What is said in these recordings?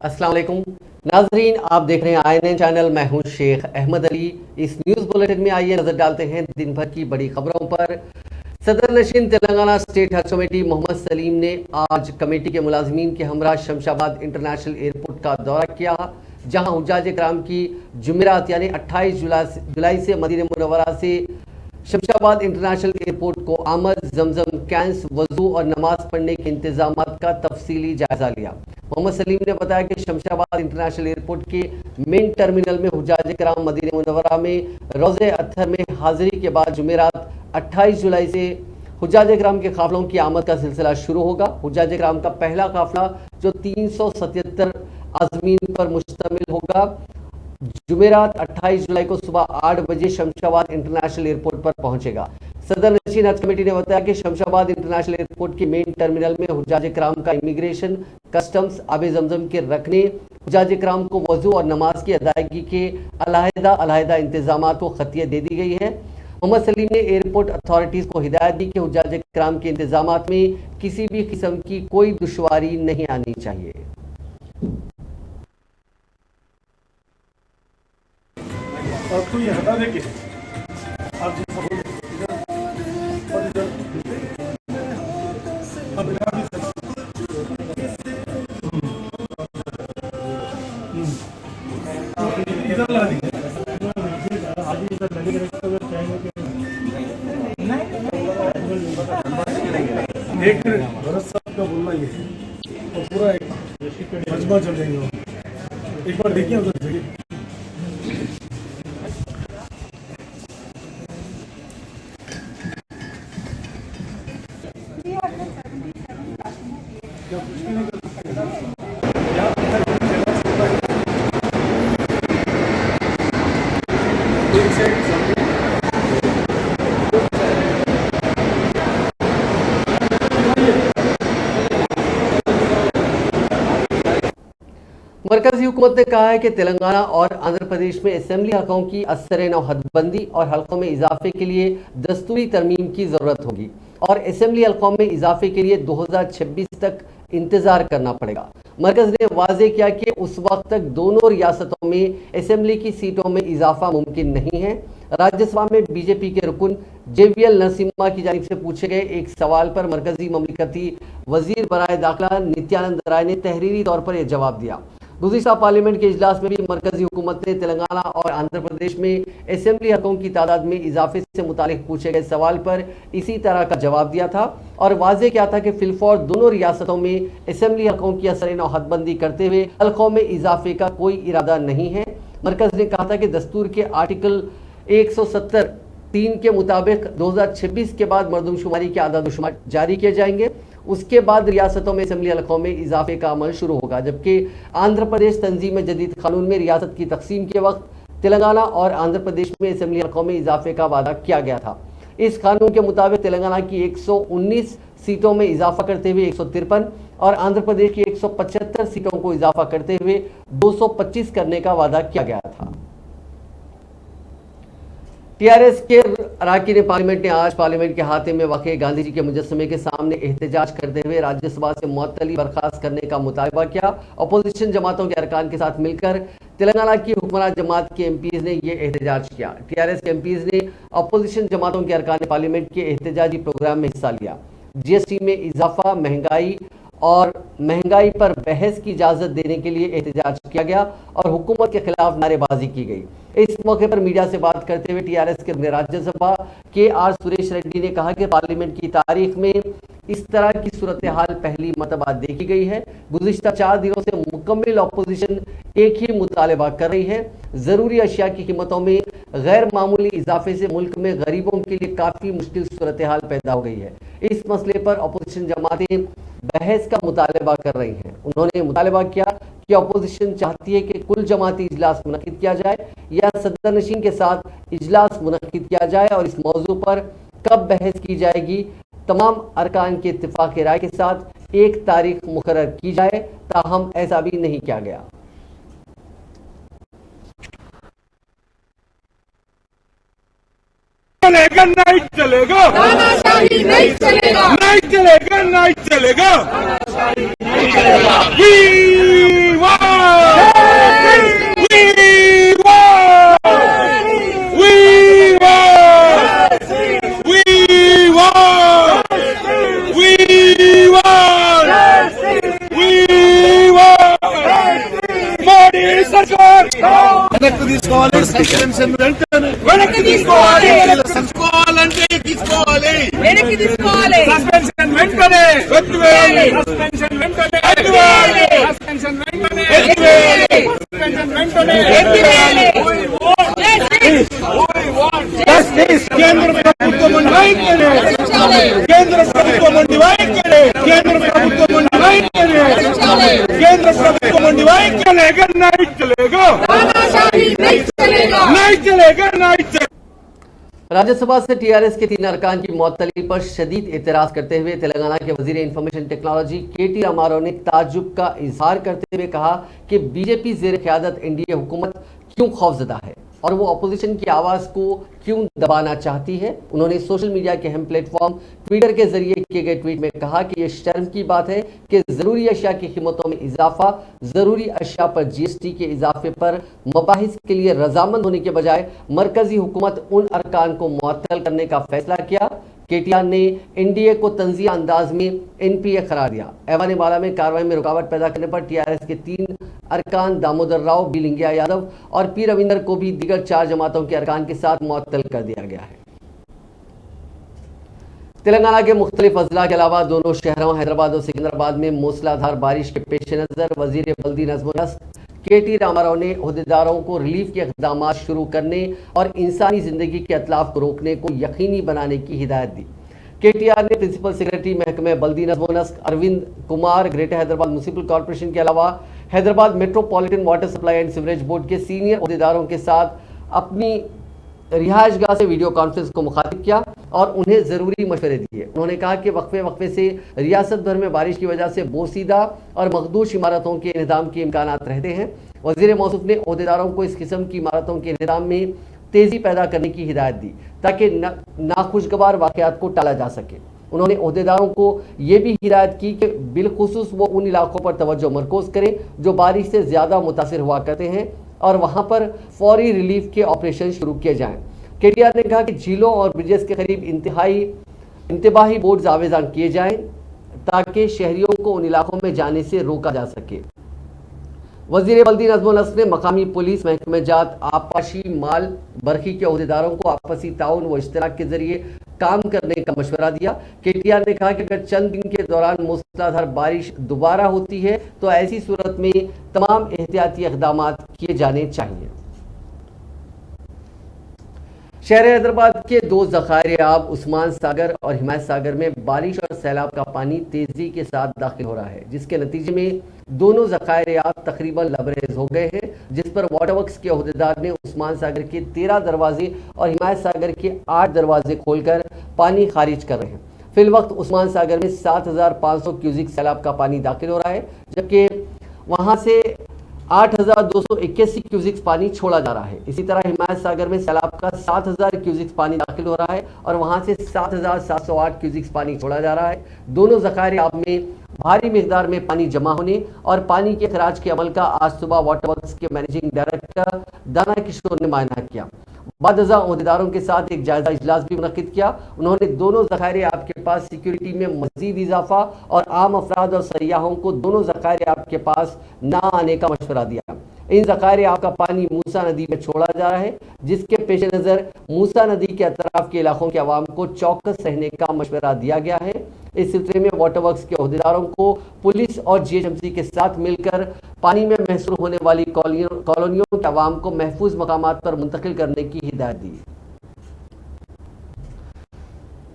अस्सलाम वालेकुम नाजरीन, आप देख रहे हैं INN चैनल। मैं हूं शेख अहमद अली। इस न्यूज़ बुलेटिन में आइए नजर डालते हैं दिन भर की बड़ी खबरों पर। सदर नशीन तेलंगाना स्टेट हज कमेटी मोहम्मद सलीम ने आज कमेटी के मुलाजमीन के हमरा शमशाबाद इंटरनेशनल एयरपोर्ट का दौरा किया, जहां हुज्जाज कराम की जुमेरात यानी 28 जुलाई से मदीना मुनव्वरा से शमशाबाद इंटरनेशनल एयरपोर्ट को आमद, जमजम कैंस, वजू और नमाज पढ़ने के इंतजामात का तफसीली जायजा लिया। मोहम्मद सलीम ने बताया कि शमशाबाद इंटरनेशनल एयरपोर्ट के मेन टर्मिनल में हुज्जाज कराम मदीना मुनव्वरा में रोज़े अत्थर में हाजिरी के बाद जुमेरात 28 जुलाई से हुज्जाज कराम के काफिलों की आमद का सिलसिला शुरू होगा। हुज्जाज कराम का पहला काफिला जो 377 आज़मीन पर मुश्तमिल होगा, जुमेरात 28 जुलाई को सुबह 8 बजे शमशाबाद इंटरनेशनल एयरपोर्ट पर पहुंचेगा। सदर नशीन हज कमेटी ने बताया कि शमशाबाद इंटरनेशनल एयरपोर्ट के मेन टर्मिनल में हुज्जाज कराम का इमिग्रेशन, कस्टम्स, आबे जमजम के रखने, हुज्जाज कराम को वजू और नमाज की अदायगी के अलहदा इंतजाम को खतियत दे दी गई है। मोहम्मद सलीम ने एयरपोर्ट अथॉरिटीज़ को हिदायत दी कि हुज्जाज कराम के इंतजामात में किसी भी किस्म की कोई दुश्वारी नहीं आनी चाहिए। आपको ये हटा देंगे आप इधर ला दीजिए। एक भरत साहब का बोलना ये है और पूरा एक मजमा चल जाएंगे। एक बार देखिए उधर देखिए। मरकजी हुकूमत ने कहा है कि तेलंगाना और आंध्र प्रदेश में असेंबली हलकों की असर-ए-नौ हदबंदी और हलकों में इजाफे के लिए दस्तूरी तरमीम की जरूरत होगी और असेंबली हलकों में इजाफे के लिए 2026 तक इंतजार करना पड़ेगा। मरकज ने वाजे किया कि उस वक्त तक दोनों रियासतों में असेंबली की सीटों में इजाफा मुमकिन नहीं है। राज्यसभा में बीजेपी के रुकन JVL नरसिम्हा की जानिब से पूछे गए एक सवाल पर मरकजी ममलिकती वजीर बराए दाखिला नित्यानंद राय ने तहरीरी तौर पर यह जवाब दिया। गुज़िश्ता पार्लियामेंट के इजलास में भी मरकजी हुकूमत ने तेलंगाना और आंध्र प्रदेश में असेंबली हकों की तादाद में इजाफे से मुतालिक पूछे गए सवाल पर इसी तरह का जवाब दिया था और वाजे किया था कि फिलफौर दोनों रियासतों में असेंबली हकों की असर-ए-नौ हदबंदी करते हुए हलकों में इजाफे का कोई इरादा नहीं है। मरकज ने कहा था कि दस्तूर के आर्टिकल 170(3) के मुताबिक 2026 के बाद मरदमशुमारी के आदाद-ओ-शुमार जारी किए जाएंगे। उसके बाद रियासतों में असेंबली हलकों में इजाफे का अमल शुरू होगा, जबकि आंध्र प्रदेश तंजीम जदीद कानून में रियासत की तकसीम के वक्त तेलंगाना और आंध्र प्रदेश में असेंबली हलकों में इजाफे का वादा किया गया था। इस कानून के मुताबिक तेलंगाना की 119 सीटों में इजाफा करते हुए 153 और आंध्र प्रदेश की 175 सीटों को इजाफा करते हुए 225 करने का वादा किया गया था। TRS के अरकान पार्लियामेंट ने आज पार्लियामेंट के हाथे में वाक़े गांधी जी के मुजस्समे के सामने एहतजाज करते हुए राज्यसभा से मुअत्तली बर्खास्त करने का मुतालबा किया। अपोजिशन जमातों के अरकान के साथ मिलकर तेलंगाना की हुक्मरान जमात के MPs ने यह एहतजाज किया। TRS के MPs ने अपोजिशन जमातों के अरकान पार्लियामेंट के एहतजाजी प्रोग्राम में हिस्सा लिया। GST में इजाफा, महंगाई पर बहस की इजाजत देने के लिए एहतजाज किया गया और हुकूमत के खिलाफ नारेबाजी की गई। इस मौके पर मीडिया से बात करते हुए TRS के राज्यसभा के R सुरेश रेड्डी ने कहा कि पार्लियामेंट की तारीख में इस तरह की सूरत हाल पहली मरतबा देखी गई है। गुज़िश्ता 4 दिनों से मुकम्मल अपोजिशन एक ही मुतालबा कर रही है। ज़रूरी अशिया की कीमतों में गैर मामूली इजाफे से मुल्क में गरीबों के लिए काफ़ी मुश्किल सूरत हाल पैदा हो गई है। इस मसले पर अपोजिशन जमातें बहस का मुतालबा कर रही हैं। उन्होंने मुतालबा किया कि अपोजिशन चाहती है कि कुल जमाती इजलास मुनक़िद किया जाए या सदर नशीन के साथ इजलास मुनक़िद किया जाए और इस मौजू पर कब बहस की जाएगी तमाम अरकान के इत्तिफाक राय के साथ एक तारीख मुकर्रर की जाए, ताहम ऐसा भी नहीं किया गया। चलेगा नहीं चलेगा, तानाशाही नहीं चलेगा, नहीं चलेगा नहीं चलेगा, तानाशाही नहीं चलेगा। తీసుకోవాలి సస్పెన్షన్ వెంటనే వెనక్కి తీసుకోవాలి తీసుకోవాలంటే తీసుకోవాలి వెనక్కి తీసుకోవాలి సస్పెన్షన్ వెంటనే ఎత్తివేయాలి సస్పెన్షన్ వెంటనే ఎత్తివేయాలి సస్పెన్షన్ వెంటనే ఎత్తివేయాలి సస్పెన్షన్ వెంటనే ఎత్తివేయాలి జస్టిస్ కేంద్ర ప్రభుత్వం వైఖరి కేంద్ర ప్రభుత్వం వైఖరి కేంద్ర ప్రభుత్వం వైఖరి केंद्र ప్రభుత్వం नहीं चलेगा नहीं चलेगा नहीं चलेगा नहीं चलेगा। राज्यसभा से टीआरएस के 3 अरकान की मुअत्तली पर शदीद एतराज करते हुए तेलंगाना के वजीर इंफॉर्मेशन टेक्नोलॉजी केटी रामाराव ने ताज्जुब का इजहार करते हुए कहा कि बीजेपी ज़ेर क़यादत एनडीए हुकूमत क्यों खौफजदा है और वो अपोजिशन की आवाज़ को क्यों दबाना चाहती है। उन्होंने सोशल मीडिया के अहम प्लेटफॉर्म ट्विटर के जरिए किए गए ट्वीट में कहा कि ये शर्म की बात है कि ज़रूरी अशिया की कीमतों में इजाफा, ज़रूरी अशिया पर जीएसटी के इजाफे पर मबाहिस के लिए रजामंद होने के बजाय मरकजी हुकूमत उन अरकान को मुअत्तल करने का फैसला किया। केटीआर ने एनडीए को तंजिया अंदाज में एनपीए करार दिया। ऐवान बाला में कार्रवाई में रुकावट पैदा करने पर टीआरएस के 3 अरकान दामोदर राव, बी लिंगिया यादव और पी रविंदर को भी दीगर 4 जमातों के अरकान के साथ मुअत्तल कर दिया गया है। तेलंगाना के मुख्तलिफ अजला के अलावा दोनों शहरों हैदराबाद और सिकंदराबाद में मूसलाधार बारिश के पेश नज़र वजीर बल्दी नज़्म व नस्क केटी रामाराव ने अहदेदारों को रिलीफ के इक़दाम शुरू करने और इंसानी ज़िंदगी के अतलाफ को रोकने को यकीनी बनाने की हिदायत दी। केटीआर ने प्रिंसिपल सेक्रेटरी महकमे बल्दी नज़्म व नस्क Arvind Kumar, greater Hyderabad municipal corporation के अलावा Hyderabad metropolitan water supply and sewerage board के सीनियर अहदेदारों के साथ अपनी रिहायशगाह से वीडियो कॉन्फ्रेंस को मुखातिब किया और उन्हें ज़रूरी मशवरे दिए। उन्होंने कहा कि वक्फे से रियासत भर में बारिश की वजह से बोसीदा और मखदूश इमारतों के इंहदाम के इम्कानात रहते हैं। वज़ीर मौसूफ ने अहदेदारों को इस किस्म की इमारतों के इंहदाम में तेज़ी पैदा करने की हिदायत दी ताकि नाखुशगवार वाक़यात को टाला जा सके। उन्होंने अहदेदारों को ये भी हिदायत की कि बिलखुसूस वो उन इलाकों पर तवज्जो मरकूज़ करें जो बारिश से ज़्यादा मुतासिर हुआ करते हैं और वहाँ पर फौरी रिलीफ के ऑपरेशन शुरू किए जाएँ। केटीआर ने कहा कि झीलों और ब्रिजेस के करीब इंतबाही बोर्ड आवेजान किए जाएँ ताकि शहरियों को उन इलाकों में जाने से रोका जा सके। वजीर बल्दी नज़्म व नस्क ने मकामी पुलिस, महकमे जात, आपाशी माल बरखी के अहदेदारों को आपसी ताउन व इश्तराक के जरिए काम करने का मशवरा दिया। केटीआर ने कहा कि अगर चंद दिन के दौरान मूसलाधार बारिश दोबारा होती है तो ऐसी सूरत में तमाम एहतियाती इक़दाम किए जाने चाहिए। शहर हैदराबाद के 2 ज़खायर आब उस्मान सागर और हिमायत सागर में बारिश और सैलाब का पानी तेज़ी के साथ दाखिल हो रहा है, जिसके नतीजे में दोनों ज़खायर आब तकरीबन लबरेज हो गए हैं, जिस पर वाटर वर्क्स के अहदेदार ने उस्मान सागर के 13 दरवाजे और हिमायत सागर के 8 दरवाजे खोलकर पानी खारिज कर रहे हैं। फिल वक्त उस्मान सागर में 7,500 क्यूसिक सैलाब का पानी दाखिल हो रहा है, जबकि वहाँ से 8,281 क्यूसिक्स पानी छोड़ा जा रहा है। इसी तरह हिमायत सागर में सैलाब का 7,000 क्यूसिक्स पानी दाखिल हो रहा है और वहां से 7,708 क्यूसिक्स पानी छोड़ा जा रहा है। दोनों ज़खायर आब में भारी मिकदार में पानी जमा होने और पानी के खराज के अमल का आज सुबह वाटर वर्क्स के मैनेजिंग डायरेक्टर दाना किशोर ने मायना किया। बाद अहदेदारों के साथ एक जायजा इजलास भी मुनक्किद किया। उन्होंने दोनों ज़खायर आब के पास सिक्योरिटी में मजीद इजाफा और आम अफराद और सयाहों को दोनों ज़खायर आब के पास ना आने का मशवरा दिया। इन ज़खायर आब का पानी मूसा नदी में छोड़ा जा रहा है, जिसके पेश नज़र मूसा नदी के अतराफ के इलाकों के अवाम को चौकस रहने का मशवरा दिया गया है। इस सिलसिले में वाटर वर्क्स के अहदेदारों को पुलिस और जीएचएमसी के साथ मिलकर पानी में महसूर होने वाली कॉलोनियों के अवाम को महफूज मकामात पर मुंतकिल करने की हिदायत दी।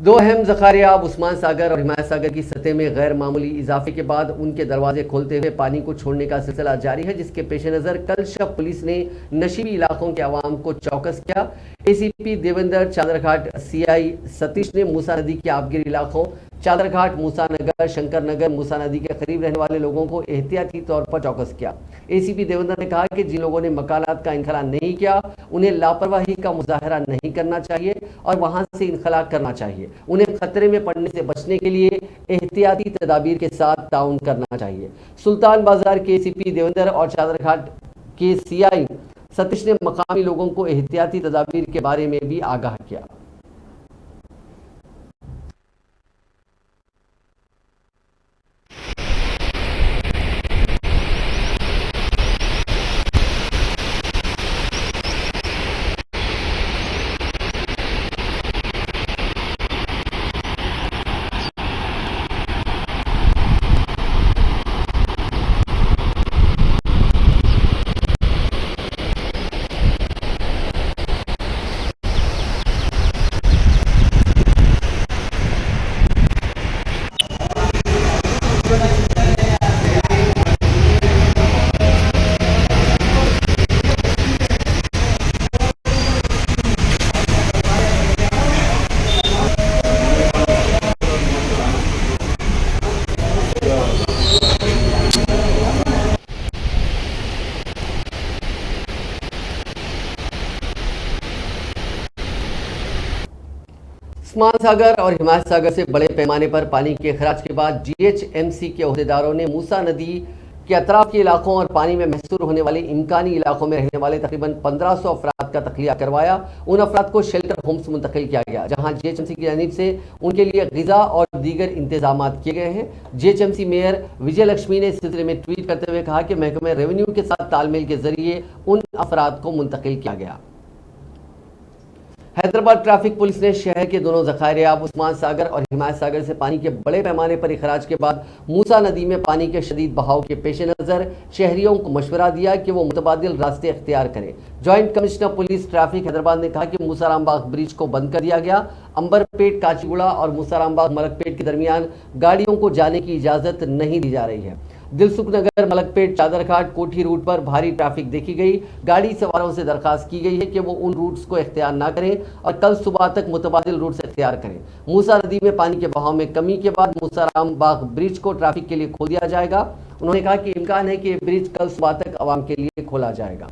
2 अहम ज़खायर आब उस्मान सागर और हिमायत सागर की सतह में गैर मामूली इजाफे के बाद उनके दरवाजे खोलते हुए पानी को छोड़ने का सिलसिला जारी है, जिसके पेश नज़र कल शब पुलिस ने नशीबी इलाकों के अवाम को चौकस किया। एसीपी देवेंद्र, चादरघाट सीआई सतीश ने मूसा नदी के आबगिर इलाकों चादरघाट, मूसा नगर, शंकर नगर, मूसा नदी के करीब रहने वाले लोगों को एहतियाती तौर पर चौकस किया। एसीपी देवेंद्र ने कहा कि जिन लोगों ने मकानात का इनखला नहीं किया उन्हें लापरवाही का मुजाहरा नहीं करना चाहिए और वहां से इनखला करना चाहिए। उन्हें खतरे में पड़ने से बचने के लिए एहतियाती तदाबीर के साथ ताउन करना चाहिए। सुल्तान बाजार के एसीपी देवेंद्र और चादरघाट के सीआई सतीश ने मकामी लोगों को एहतियाती तदाबीर के बारे में भी आगाह किया। उस्मान सागर और हिमायत सागर से बड़े पैमाने पर पानी के खराज के बाद जीएचएमसी के ओहदेदारों ने मूसा नदी के अतराफ के इलाकों और पानी में महसूर होने वाले इम्कानी इलाकों में रहने वाले तकरीबन 1500 अफराद का तखलिया करवाया। उन अफराद को शेल्टर होम्स मुंतकिल किया गया, जहां जीएचएमसी की जानिब से उनके लिए ग़िज़ा और दीगर इंतजाम किए गए हैं। जीएचएमसी मेयर विजय लक्ष्मी ने इस सिलसिले में ट्वीट करते हुए कहा कि महकमे रेवेन्यू के साथ तालमेल के जरिए उन अफराद को मुंतकिल किया गया। हैदराबाद ट्रैफिक पुलिस ने शहर के दोनों ज़खायर-ए-आब उस्मान सागर और हिमायत सागर से पानी के बड़े पैमाने पर इखराज के बाद मूसा नदी में पानी के शदीद बहाव के पेश नज़र शहरियों को मशवरा दिया कि वो मुतबादिल रास्ते अख्तियार करें। Joint commissioner police traffic Hyderabad ने कहा कि मूसारामबाग ब्रिज को बंद कर दिया गया। अंबरपेट काचीगुड़ा और मूसारामबाग मलकपेट के दरमियान गाड़ियों को जाने की इजाज़त नहीं दी जा रही है। दिलसुख नगर मलकपेट चादरघाट कोठी रूट पर भारी ट्रैफिक देखी गई। गाड़ी सवारों से दरखास्त की गई है कि वो उन रूट्स को इख्तियार ना करें और कल सुबह तक मुतबादिल रूट्स इख्तियार करें। मूसा नदी में पानी के बहाव में कमी के बाद मूसारामबाग ब्रिज को ट्रैफिक के लिए खोल दिया जाएगा। उन्होंने कहा कि इम्कान है कि ये ब्रिज कल सुबह तक आवाम के लिए खोला जाएगा।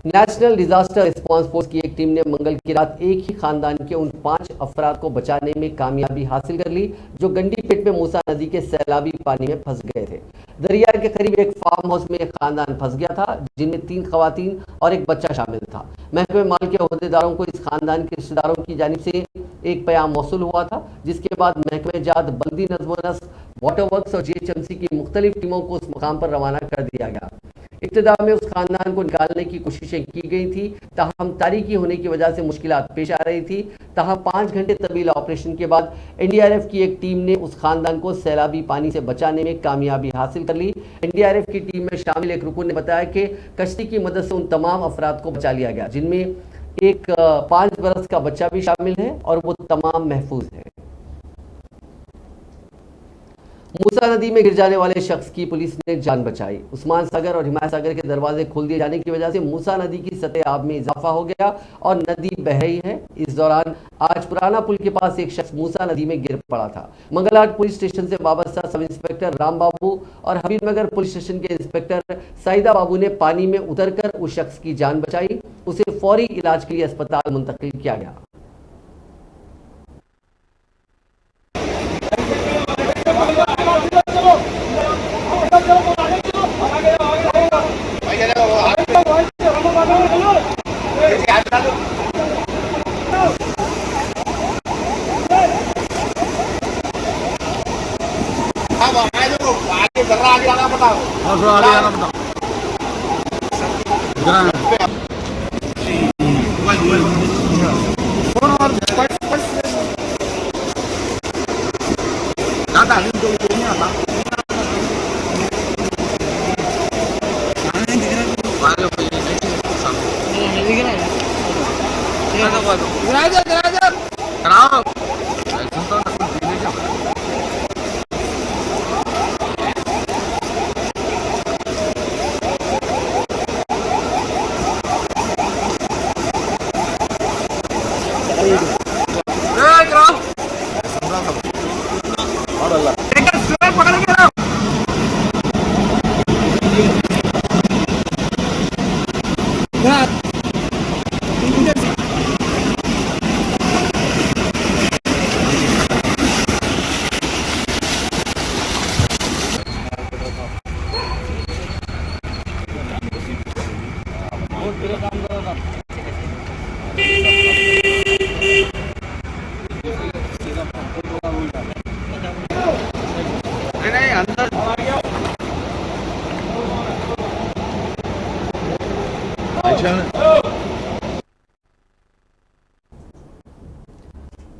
नेशनल डिजास्टर रिस्पांस फोर्स की एक टीम ने मंगल की रात एक ही खानदान के उन 5 अफराद को बचाने में कामयाबी हासिल कर ली जो गंडीपेट में मूसा नदी के सैलाबी पानी में फंस गए थे। दरिया के करीब एक फार्म हाउस में एक खानदान फंस गया था, जिनमें 3 खवातीन और एक बच्चा शामिल था। महकमे माल के ओहदेदारों को इस खानदान के रिश्तेदारों की जानिब से एक पैगाम मौसूल हुआ था, जिसके बाद महकमे जात, बल्दी नज़्म-ओ-नस्क, वाटर वर्क्स और जीएचएमसी की मुख्तलिफ टीमों को उस मकाम पर रवाना कर दिया गया। इब्तिदा में उस खानदान को निकालने की कोशिशें की गई थी, ताहम तारीकी होने की वजह से मुश्किलात पेश आ रही थी। ताहम 5 घंटे तवील ऑपरेशन के बाद एनडीआरएफ की एक टीम ने उस खानदान को सैलाबी पानी से बचाने में कामयाबी हासिल कर ली। एनडीआरएफ की टीम में शामिल एक रुकन ने बताया कि कश्ती की मदद से उन तमाम अफराद को बचा लिया गया, जिनमें एक 5 बरस का बच्चा भी शामिल है और वो तमाम महफूज है। मूसा नदी में गिर जाने वाले शख्स की पुलिस ने जान बचाई। उस्मान सागर और हिमायत सागर के दरवाजे खोल दिए जाने की वजह से मूसा नदी की सतह आब में इजाफा हो गया और नदी बह रही है। इस दौरान आज पुराना पुल के पास एक शख्स मूसा नदी में गिर पड़ा था। मंगलहाट पुलिस स्टेशन से वाबस्ता सब इंस्पेक्टर राम बाबू और हबीबनगर पुलिस स्टेशन के इंस्पेक्टर साइदा बाबू ने पानी में उतरकर उस शख्स की जान बचाई। उसे फौरी इलाज के लिए अस्पताल मुंतकिल किया गया।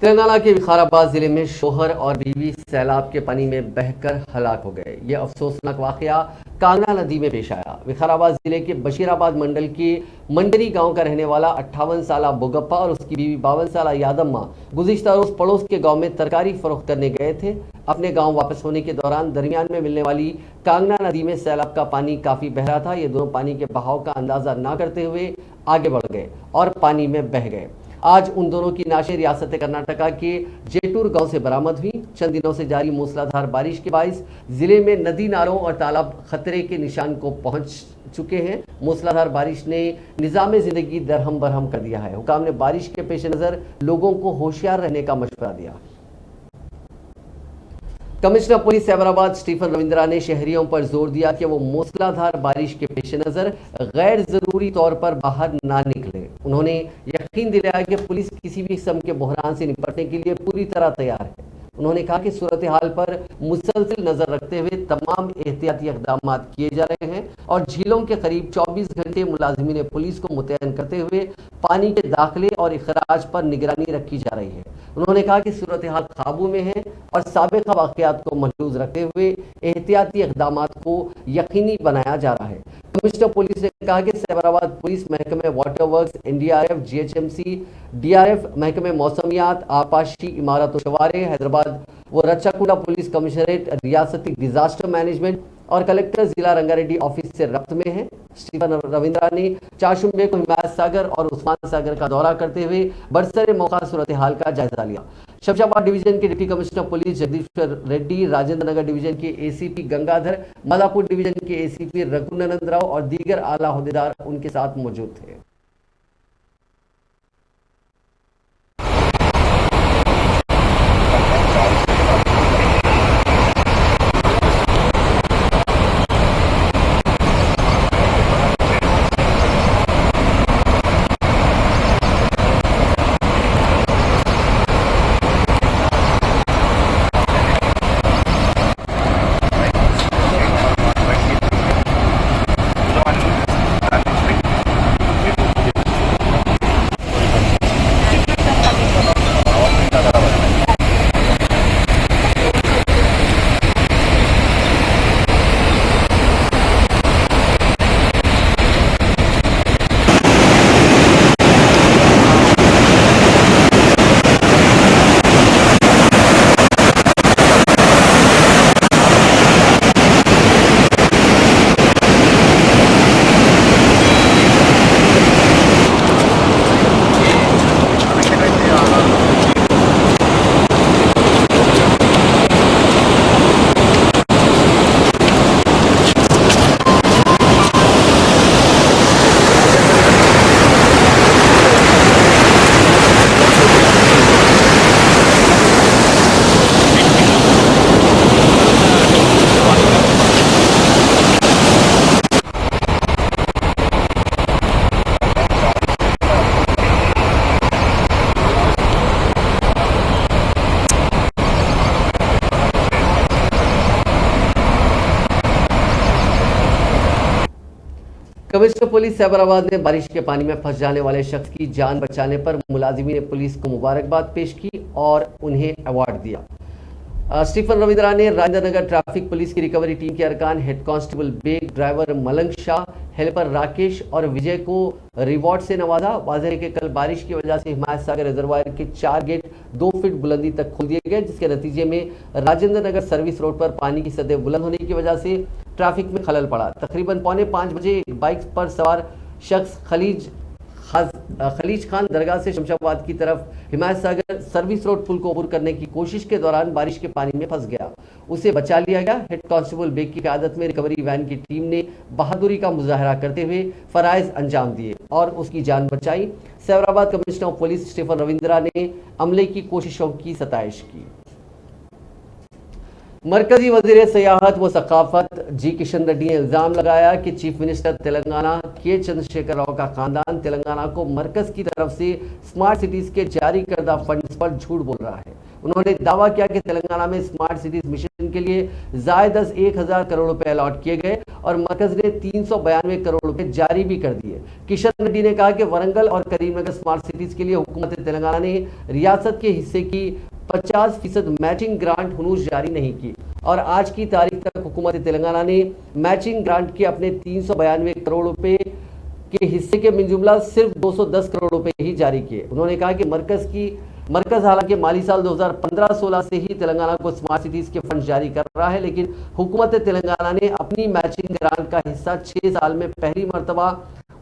तेलंगाना के विकाराबाद जिले में शोहर और बीवी सैलाब के पानी में बहकर हलाक हो गए। ये अफसोसनाक वाकया कांगड़ा नदी में पेश आया। विकाराबाद जिले के बशीराबाद मंडल के मंडरी गांव का रहने वाला 58 साला बोगप्पा और उसकी बीवी 52 साला यादम्मा गुज़िश्ता रोज पड़ोस के गांव में तरकारी फरोख्त करने गए थे। अपने गांव वापस होने के दौरान दरमियान में मिलने वाली कांगड़ा नदी में सैलाब का पानी काफी बह रहा था। ये दोनों पानी के बहाव का अंदाजा न करते हुए आगे बढ़ गए और पानी में बह गए। आज उन दोनों की नाशें रियासत कर्नाटका के जेटूर गांव से बरामद हुई। चंद दिनों से जारी मूसलाधार बारिश के बाइस जिले में नदी नालों और तालाब खतरे के निशान को पहुंच चुके हैं। मूसलाधार बारिश ने निजाम जिंदगी दरहम बरहम कर दिया है। हुकाम ने बारिश के पेश नजर लोगों को होशियार रहने का मशवरा दिया। कमिश्नर पुलिस सैबराबाद स्टीफन रविंद्रा ने शहरियों पर जोर दिया कि वो मूसलाधार बारिश के पेश नजर गैर जरूरी तौर पर बाहर ना निकले। उन्होंने यकीन दिलाया कि पुलिस किसी भी किस्म के बहरान से निपटने के लिए पूरी तरह तैयार है। उन्होंने कहा कि सूरत हाल पर मुसलसिल नजर रखते हुए तमाम एहतियाती इक़दाम किए जा रहे हैं और झीलों के करीब 24 घंटे मुलाजिमीन पुलिस को मुतयन करते हुए पानी के दाखिले और इखराज पर निगरानी रखी जा रही है। उन्होंने कहा कि सूरत हाल काबू में है और साबिक़ा वाक़यात को महफूज रखते हुए एहतियाती इक़दाम को यकीनी बनाया जा रहा है। कमिश्नर पुलिस ने कहा कि सैबराबाद पुलिस महकमे water works, NDRF, GHMC, DRF, महकमे मौसमियात, आपाशी इमारत व शवारे, हैदराबाद व रच्चाकुंडा पुलिस कमिश्नरेट, रियासती डिजास्टर मैनेजमेंट और कलेक्टर जिला रंगारेड्डी ऑफिस से रब्त में है। स्टीफन रविंद्रा ने चाशुम्बे को हिमायत सागर और उस्मान सागर का दौरा करते हुए बरसरे मौका सूरत हाल का जायजा लिया। शमशाबाद डिवीजन के डिप्टी कमिश्नर पुलिस जगदीश्वर रेड्डी, राजेंद्र नगर डिवीजन के ACP गंगाधर, मादापुर डिवीजन के ACP रघुनंदन राव और दीगर आला ओहदेदार उनके साथ मौजूद थे। कमिश्नर पुलिस सैबराबाद ने बारिश के पानी में फंस जाने वाले शख्स की जान बचाने पर मुलाजिमीन पुलिस को मुबारकबाद पेश की और उन्हें अवार्ड दिया। स्टीफन रविंद्रा ने राजेंद्र नगर ट्रैफिक पुलिस की रिकवरी टीम के अरकान हेड कांस्टेबल बेग, ड्राइवर मलंग शाह, हेल्पर राकेश और विजय को रिवॉर्ड से नवाजा। वाज़ेह है कि कल बारिश की वजह से हिमायत सागर रिजर्वायर के 4 गेट 2 फीट बुलंदी तक खोल दिए गए, जिसके नतीजे में राजेंद्र नगर सर्विस रोड पर पानी की सतह बुलंद होने की वजह से ट्रैफिक में खलल पड़ा। तकरीबन 4:45 बजे एक बाइक पर सवार शख्स खलीज खान दरगाह से शमशाबाद की तरफ हिमायत सागर सर्विस रोड पुल को अबूर करने की कोशिश के दौरान बारिश के पानी में फंस गया। उसे बचा लिया गया। हेड कांस्टेबल बेग की क़यादत में रिकवरी वैन की टीम ने बहादुरी का मुजाहरा करते हुए फराइज अंजाम दिए और उसकी जान बचाई। सैबराबाद कमिश्नर पुलिस स्टीफन रविंद्रा ने अमले की कोशिशों की सताइश की। मरकजी वजीर सियाहत व सकाफत जी किशन रेड्डी ने इल्ज़ाम लगाया कि चीफ मिनिस्टर तेलंगाना के चंद्रशेखर राव का खानदान तेलंगाना को मरकज की तरफ से स्मार्ट सिटीज़ के जारी करदा फंड्स पर झूठ बोल रहा है। उन्होंने दावा किया कि तेलंगाना में स्मार्ट सिटीज मिशन के लिए ज़ायदस 1000 करोड़ रुपए अलॉट किए गए और मरकज ने 392 करोड़ रुपए जारी भी कर दिए। किशन रेड्डी ने कहा कि वरंगल और करीमनगर स्मार्ट सिटीज के लिए हुकूमत तेलंगाना ने रियासत के हिस्से की 50% मैचिंग ग्रांट हुनूस जारी नहीं की और आज की तारीख तक हुकूमत तेलंगाना ने मैचिंग ग्रांट के अपने 392 करोड़ रुपए के हिस्से के मिलजुमला सिर्फ 210 करोड़ रुपए ही जारी किए। उन्होंने कहा कि मरकज हालांकि माली साल 2015-16 से ही तेलंगाना को स्मार्ट सिटीज के फंड जारी कर रहा है, लेकिन हुकूमत तेलंगाना ने अपनी मैचिंग ग्रांट का हिस्सा 6 साल में पहली मर्तबा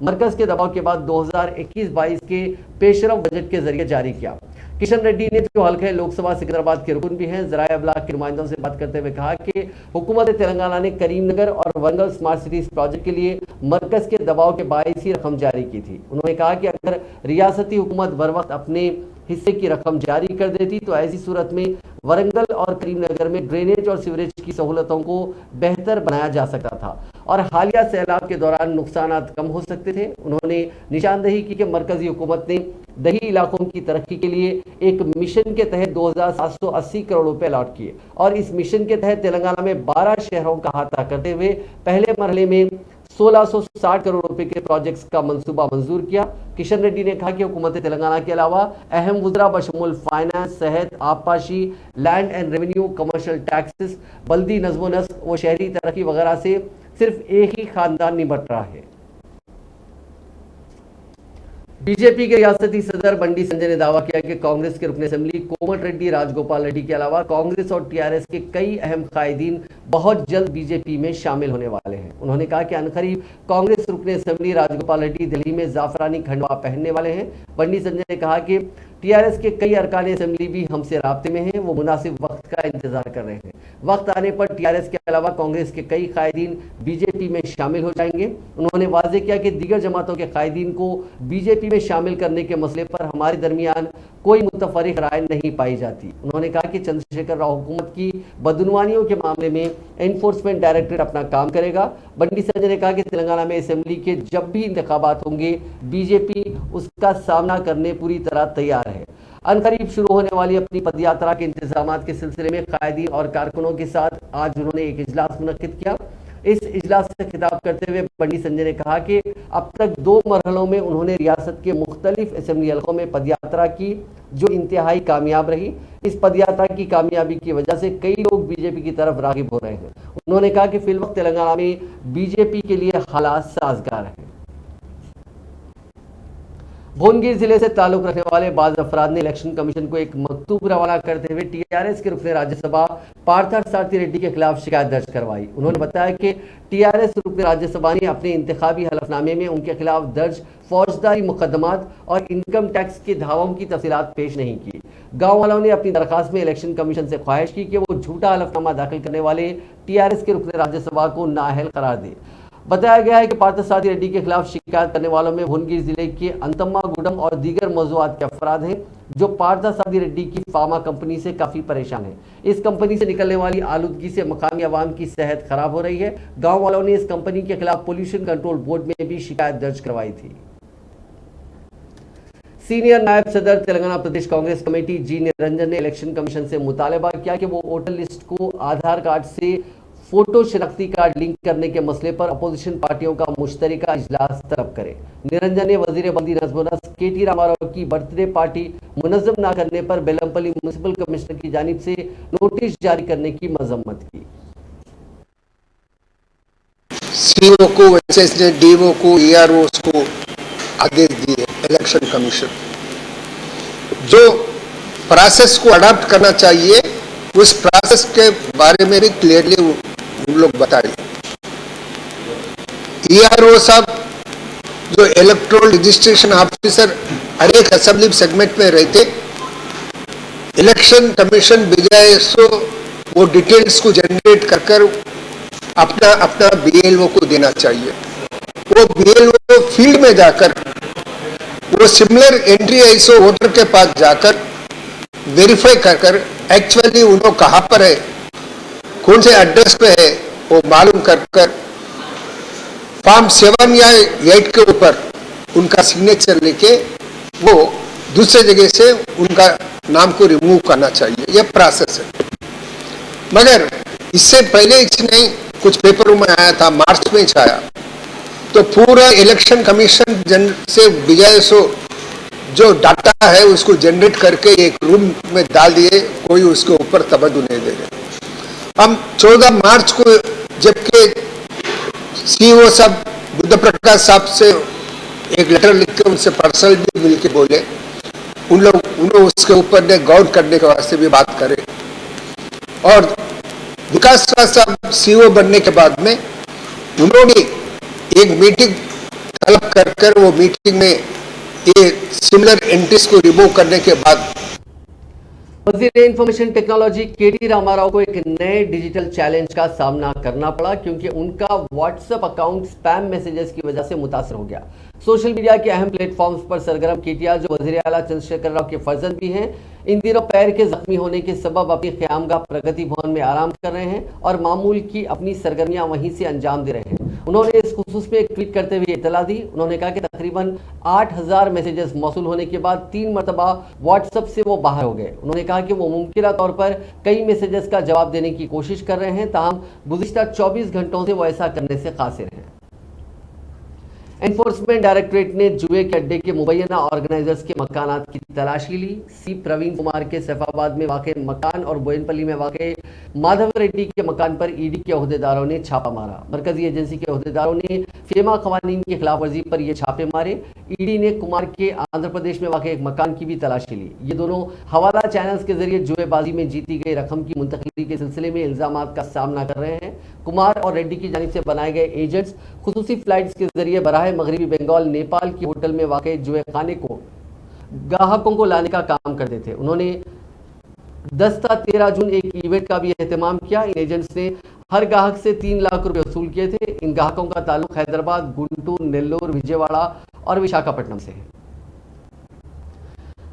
मरकज के दबाव के बाद 2021-22 के पेशरफ बजट के जरिए जारी किया। किशन रेड्डी ने जो हल्के लोकसभा सिकंदराबाद के रुकन भी हैं, ज़राए अबलाग के नुमाइंदों से बात करते हुए कहा कि हुकूमत तेलंगाना ने करीमनगर और वरंगल स्मार्ट सिटीज प्रोजेक्ट के लिए मरकज के दबाव के बायस ही रकम जारी की थी। उन्होंने कहा कि अगर रियासती हुकूमत बर वक्त अपने हिस्से की रकम जारी कर देती तो ऐसी सूरत में वरंगल और करीमनगर में ड्रेनेज और सीवरेज की सहूलतों को बेहतर बनाया जा सकता था और हालिया सैलाब के दौरान नुकसान कम हो सकते थे। उन्होंने निशानदेही की कि मरकजी हुकूमत ने दही इलाकों की तरक्की के लिए एक मिशन के तहत 2780 करोड़ रुपए अलॉट किए और इस मिशन के तहत तेलंगाना में 12 शहरों का अहाता करते हुए पहले मरहले में 1660 करोड़ रुपए के प्रोजेक्ट्स का मंसूबा मंजूर किया। किशन रेड्डी ने कहा कि हुकूमत तेलंगाना के अलावा अहम वज़रा बशमूल फाइनेंस, सेहत, आबपाशी, land and revenue, commercial taxes, बल्दी नज़्म व नस्क व शहरी तरक्की वगैरह से सिर्फ एक ही खानदान निपट रहा है। बीजेपी के रियासती सदर बंडी संजय ने दावा किया कि कांग्रेस के रुकन असेंबली कोमट रेड्डी, राजगोपाल रेड्डी के अलावा कांग्रेस और टीआरएस के कई अहम कायदीन बहुत जल्द बीजेपी में शामिल होने वाले हैं। उन्होंने कहा कि अनकरीब कांग्रेस रुकन असेंबली राजगोपाल रेड्डी दिल्ली में जाफरानी खंडवा पहनने वाले हैं। बंडी संजय ने कहा कि टीआरएस के कई अरकान असेंबली भी हमसे राब्ते में हैं, वो मुनासिब वक्त का इंतजार कर रहे हैं। वक्त आने पर टीआरएस के अलावा कांग्रेस के कई कायदीन बीजेपी में शामिल हो जाएंगे। उन्होंने वाजे किया कि दीगर जमातों के कायदीन को बीजेपी में शामिल करने के मसले पर हमारे दरमियान कोई मुतफरिक राय नहीं पाई जाती। उन्होंने कहा कि चंद्रशेखर राव हुकूमत की बदनुवानियों के मामले में एनफोर्समेंट डायरेक्टरेट अपना काम करेगा। बंडी संजय ने कहा कि तेलंगाना में असेंबली के जब भी इंतखाबात होंगे बीजेपी उसका सामना करने पूरी तरह तैयार है। अनकरीब शुरू होने वाली अपनी पदयात्रा के इंतजामात के सिलसिले में कायदीन और कारकुनों के साथ आज उन्होंने एक इजलास मुनक्किद किया। इस इजलास से खिताब करते हुए बंडी संजय ने कहा कि अब तक 2 मरहलों में उन्होंने रियासत के मुख्तलिफ असेंबली हलकों में पदयात्रा की जो इंतहाई कामयाब रही। इस पदयात्रा की कामयाबी की वजह से कई लोग बीजेपी की तरफ रागिब हो रहे हैं। उन्होंने कहा कि फिलवक्त तेलंगाना में बीजेपी के लिए हालात साजगार हैं। भुवनगिर जिले से ताल्लुक रखने वाले बाज अफराद ने इलेक्शन कमीशन को एक मकतूब रवाना करते हुए टीआरएस के रुकन राज्यसभा पार्थसारथी रेड्डी के खिलाफ शिकायत दर्ज करवाई। उन्होंने बताया कि टीआरएस रुकन राज्यसभा ने अपने इंतखाबी हलफनामे में उनके खिलाफ दर्ज फौजदारी मुकदमात और इनकम टैक्स के दावों की तफसीलात पेश नहीं की। गाँव वालों ने अपनी दरखास्त में इलेक्शन कमीशन से ख्वाहिश की कि वो झूठा हलफनामा दाखिल करने वाले टीआरएस के रुकन राज्यसभा को नाअहल करार दे। बताया गया है कि पार्थसारथी रेड्डी के खिलाफ शिकायत करने वालों में भुवनगिर जिले के अंतम्मागुडम और दीगर मौजूआत के अफराद हैं जो पार्थसारथी रेड्डी की फार्मा कंपनी से काफी परेशान हैं। इस कंपनी से निकलने वाली आलूदगी से मकामी अवाम की सेहत खराब हो रही है। गांव वालों ने इस कंपनी के खिलाफ पोल्यूशन कंट्रोल बोर्ड में भी शिकायत दर्ज करवाई थी। सीनियर नायब सदर तेलंगाना प्रदेश कांग्रेस कमेटी जी निरंजन ने इलेक्शन कमीशन से मुतालबा किया कि वो वोटर लिस्ट को आधार कार्ड से फोटो शनाख्ती कार्ड लिंक करने के मसले पर अपोजिशन पार्टियों का मुश्तरका इजलास तलब करे। निरंजन ने वजीर बल्दी नज़्म व नस्क केटी रामाराव की बर्थडे पार्टी मुनज़्ज़म न करने पर बेलमपल्ली म्युनिसिपल कमिश्नर की जानिब से नोटिस जारी करने की मजम्मत की। सीओ को, एसएसडी, डीओ को, ईआरओ को आदेश दिए इलेक्शन कमीशन जो प्रोसेस को अडॉप्ट करना चाहिए उस प्रोसेस के बारे में भी क्लियरली उन लोग बताए। ईआरओ साहब जो इलेक्ट्रोल रजिस्ट्रेशन ऑफिसर हर एक असेंबली सेगमेंट में रहते, इलेक्शन कमीशन बजाय सो वो डिटेल्स को जनरेट कर अपना अपना बीएलओ को देना चाहिए। वो बीएलओ फील्ड में जाकर वो सिमिलर एंट्री आईसो वोटर के पास जाकर वेरीफाई कर एक्चुअली उनको कहां पर है, कौन से एड्रेस पे है, वो मालूम कर फॉर्म 7 या 8 के ऊपर उनका सिग्नेचर लेके वो दूसरे जगह से उनका नाम को रिमूव करना चाहिए। यह प्रोसेस है। मगर इससे पहले नहीं, कुछ पेपरों में आया था, मार्च में आया, तो पूरा इलेक्शन कमीशन से विजय सो जो डाटा है उसको जनरेट करके एक रूम में डाल दिए, कोई उसके ऊपर तवज्जो नहीं दे रहे। हम 14 मार्च को जबकि सीईओ साहब बुद्ध प्रकाश साहब से एक लेटर लिख के उनसे पर्सनल भी मिल के बोले, उन लोग उसके ऊपर ने गौर करने के वास्ते भी बात करे। और विकास राज साहब सीईओ बनने के बाद में उन्होंने एक मीटिंग तलब कर वो मीटिंग में ये सिमिलर एंट्रीज को रिमूव करने के बाद वजीर इंफॉर्मेशन टेक्नोलॉजी केटी रामाराव को एक नए डिजिटल चैलेंज का सामना करना पड़ा, क्योंकि उनका व्हाट्सएप अकाउंट स्पैम मैसेजेस की वजह से मुतासर हो गया। सोशल मीडिया के अहम प्लेटफॉर्म्स पर सरगर्म केटीआर, जो वजीर आला चंद्रशेखर राव के फर्जंद भी हैं, इन दिनों पैर के जख्मी होने के सबब अपनी क़यामगाह प्रगति भवन में आराम कर रहे हैं और मामूल की अपनी सरगर्मियां वहीं से अंजाम दे रहे हैं। उन्होंने इस खुसूस में एक ट्वीट करते हुए इतला दी। उन्होंने कहा कि तकरीबन 8000 मैसेजेस मौसूल होने के बाद 3 मरतबा व्हाट्सएप से वो बाहर हो गए। उन्होंने कहा कि वो मुमकिन तौर पर कई मैसेजेस का जवाब देने की कोशिश कर रहे हैं, ताहम गुज़िश्ता 24 घंटों से वो ऐसा करने से कासिर हैं। एनफोर्समेंट डायरेक्टरेट ने जुए के अड्डे के मुबैना ऑर्गेनाइजर्स के मकानात की तलाशी ली। सी प्रवीण कुमार के सैफाबाद में वाक़ मकान और बोयनपल्ली में वाक़ माधव रेड्डी के मकान पर ईडी के अहदेदारों ने छापा मारा। मरकजी एजेंसी के अहदेदारों ने फेमा कवानीन की खिलाफ वर्जी पर यह छापे मारे। ईडी ने कुमार के आंध्र प्रदेश में वाक़ एक मकान की भी तलाशी ली। ये दोनों हवाला चैनल्स के जरिए जुएबाजी में जीती गई रकम की मुंतकिली के सिलसिले में इल्जामात का सामना कर रहे हैं। कुमार और रेड्डी की जानिब से बनाए गए एजेंट्स खुसूसी फ्लाइट्स के जरिए बराह मगरबी बंगाल नेपाल की होटल में वाक़ जुए खाने को ग्राहकों को लाने का काम करते थे। उन्होंने 10 ता 13 जून एक इवेंट का भी एहतमाम किया। इन एजेंट्स ने हर ग्राहक से 3 लाख रुपए वसूल किए थे। इन ग्राहकों का ताल्लुक हैदराबाद, गुंटूर, नेल्लोर, विजयवाड़ा और विशाखापट्टनम से है।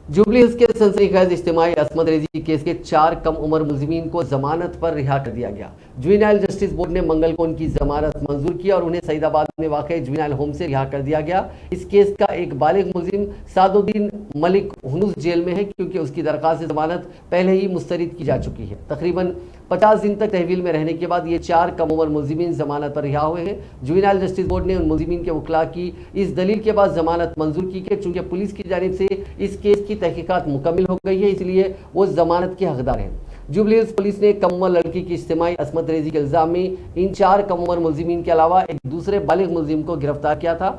जुबली हिल्स के सनसनीखेज इज्तिमाई असमत रेजी केस के 4 कम उम्र मुलजिमीन को जमानत पर रिहा कर दिया गया। जुवेनाइल जस्टिस बोर्ड ने मंगल को उनकी जमानत मंजूर की और उन्हें सईदाबाद में वाक़ जुवेनाइल होम से रिहा कर दिया गया। इस केस का एक बालिग मुलजिम सादुद्दीन मलिक हुनूस जेल में है, क्योंकि उसकी दरख्वास्त जमानत पहले ही मुस्तरद की जा चुकी है। तकरीबन 50 दिन तक तहवील में रहने के बाद ये 4 कम उम्र मुलजिमीन जमानत पर रिहा हुए हैं। जुवेनाइल जस्टिस बोर्ड ने उन मुलजिमीन के वकला की इस दलील के बाद जमानत मंजूर की कि चूंकि पुलिस की जानिब से इस केस की तहकीकात मुकम्मिल हो गई है, इसलिए वो जमानत के हकदार हैं। जुबली हिल्स पुलिस ने कम उम्र लड़की की इज्तिमाई असमत रेजी के इल्जाम में इन 4 कम उम्र मुलजिमीन के अलावा एक दूसरे बालिग मुलजिम को गिरफ्तार किया था।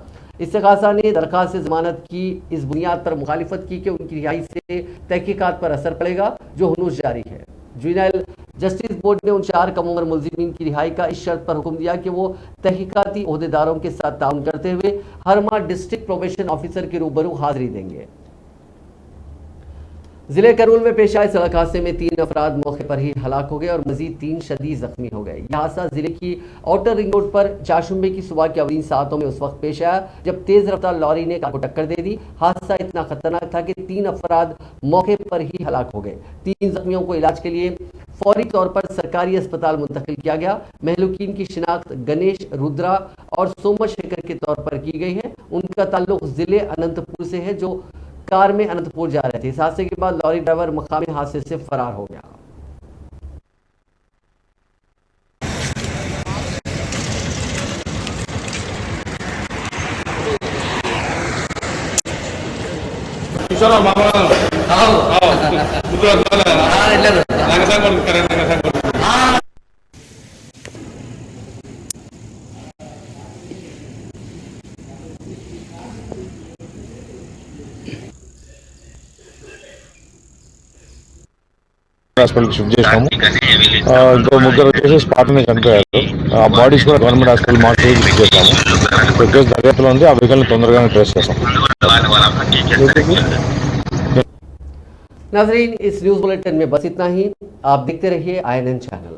इस्तिगासा ने दरखास्त जमानत की इस बुनियाद पर मुखालिफत की कि उनकी रिहाई से तहकीकात पर असर पड़ेगा, जो हुनूस जारी है। जुवेनाइल जस्टिस बोर्ड ने उन 4 कम उम्र मुलजिमीन की रिहाई का इस शर्त पर हुक्म दिया कि वो तहकीकाती ओहदेदारों के साथ ताउन करते हुए हर माह डिस्ट्रिक्ट प्रोबेशन ऑफिसर के रूबरू हाजिरी देंगे। जिले करनूल में पेश आए सड़क हादसे में 3 अफराद मौके पर ही हलाक हो गए और मजीद 3 शदीद जख्मी हो गए। यह हादसा जिले की आउटर रिंग रोड पर चारशंबे की सुबह के अवरीन सातों में उस वक्त पेश आया जब तेज रफ्तार लॉरी ने कार को टक्कर दे दी। हादसा इतना खतरनाक था कि 3 अफराद मौके पर ही हलाक हो गए। 3 जख्मियों को इलाज के लिए फौरी तौर पर सरकारी अस्पताल मुंतकिल किया गया। महलूकीन की शिनाख्त गणेश, रुद्रा और सोमशेखर के तौर पर की गई है। उनका ताल्लुक जिले अनंतपुर से है, जो कार में अनंतपुर जा रहे थे। इस हादसे के बाद लॉरी ड्राइवर मकामी हादसे से फरार हो गया। హాస్పిటల్ షిఫ్ట్ చేసాము. ఇంకో ముగ్గురు వచ్చేసి స్పాట్ని చనిపోయారు. ఆ బాడీస్ కూడా గవర్నమెంట్ హాస్పిటల్ మార్చి షిఫ్ట్ చేసాము. కేసు దర్యాప్తులో ఉంది. ఆ వెహికల్ని తొందరగానే ట్రేస్ చేస్తాం. नाज़रीन, इस न्यूज़ बुलेटिन में बस इतना ही। आप देखते रहिए INN चैनल।